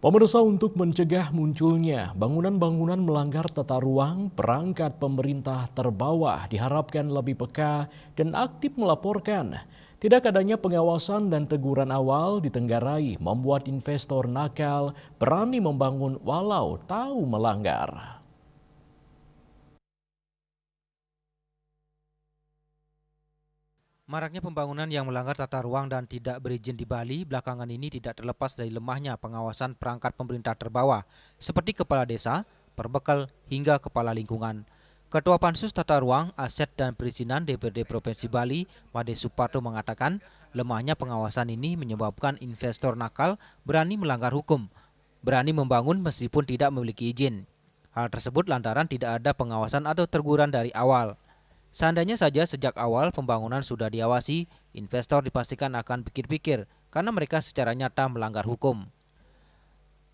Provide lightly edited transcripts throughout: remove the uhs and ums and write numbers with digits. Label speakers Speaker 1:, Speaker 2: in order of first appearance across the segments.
Speaker 1: Pemirsa, untuk mencegah munculnya bangunan-bangunan melanggar tata ruang, perangkat pemerintah terbawah diharapkan lebih peka dan aktif melaporkan. Tidak adanya pengawasan dan teguran awal ditenggarai membuat investor nakal berani membangun walau tahu melanggar.
Speaker 2: Maraknya pembangunan yang melanggar tata ruang dan tidak berizin di Bali belakangan ini tidak terlepas dari lemahnya pengawasan perangkat pemerintah terbawah, seperti kepala desa, perbekal, hingga kepala lingkungan. Ketua Pansus Tata Ruang, Aset dan Perizinan DPRD Provinsi Bali, Made Suparto mengatakan, lemahnya pengawasan ini menyebabkan investor nakal berani melanggar hukum, berani membangun meskipun tidak memiliki izin. Hal tersebut lantaran tidak ada pengawasan atau teguran dari awal. Seandainya saja sejak awal pembangunan sudah diawasi, investor dipastikan akan pikir-pikir karena mereka secara nyata melanggar hukum.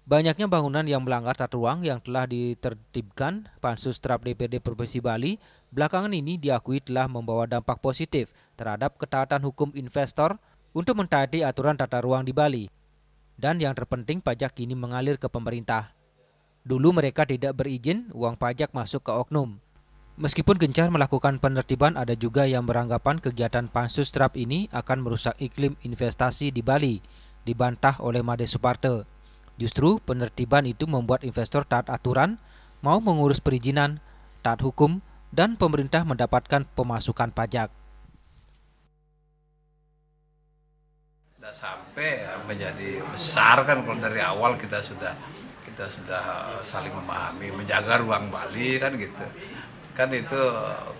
Speaker 2: Banyaknya bangunan yang melanggar tata ruang yang telah ditertibkan Pansus Terhadap DPRD Provinsi Bali belakangan ini diakui telah membawa dampak positif terhadap ketaatan hukum investor untuk mentaati aturan tata ruang di Bali. Dan yang terpenting, pajak kini mengalir ke pemerintah. Dulu mereka tidak berizin, uang pajak masuk ke oknum. Meskipun gencar melakukan penertiban, ada juga yang beranggapan kegiatan Pansus Trap ini akan merusak iklim investasi di Bali, dibantah oleh Made Suparto. Justru penertiban itu membuat investor taat aturan, mau mengurus perizinan, taat hukum, dan pemerintah mendapatkan pemasukan pajak.
Speaker 3: Sudah sampai menjadi besar kan kalau dari awal kita sudah saling memahami, menjaga ruang Bali kan gitu. Kan itu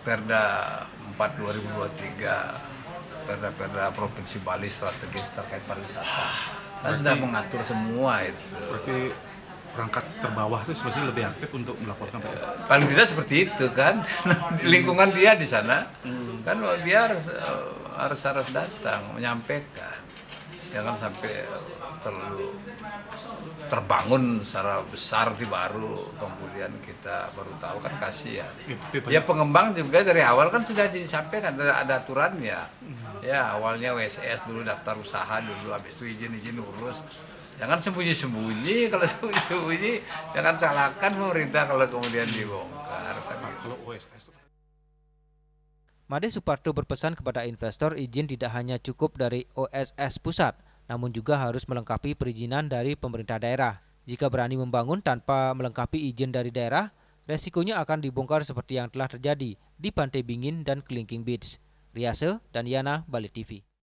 Speaker 3: Perda 4 2023, Perda Provinsi Bali strategis terkait pariwisata. Kan sudah mengatur semua itu.
Speaker 4: Berarti perangkat terbawah itu sebenarnya lebih aktif untuk melaporkan Pak?
Speaker 3: Paling tidak seperti itu kan. Lingkungan dia di sana, kan dia harus datang menyampaikan. Jangan sampai terlalu terbangun secara besar di baru kemudian kita baru tahu, kan kasihan. Ya pengembang juga dari awal kan sudah disampaikan ada aturannya. Ya awalnya WSS dulu, daftar usaha dulu, habis itu izin urus. Jangan sembunyi-sembunyi, kalau sembunyi-sembunyi jangan salahkan pemerintah kalau kemudian dibongkar.
Speaker 2: Made Suparto berpesan kepada investor izin tidak hanya cukup dari OSS pusat, namun juga harus melengkapi perizinan dari pemerintah daerah. Jika berani membangun tanpa melengkapi izin dari daerah, resikonya akan dibongkar seperti yang telah terjadi di Pantai Bingin dan Kelingking Beach. Riase dan Yana, Bali TV.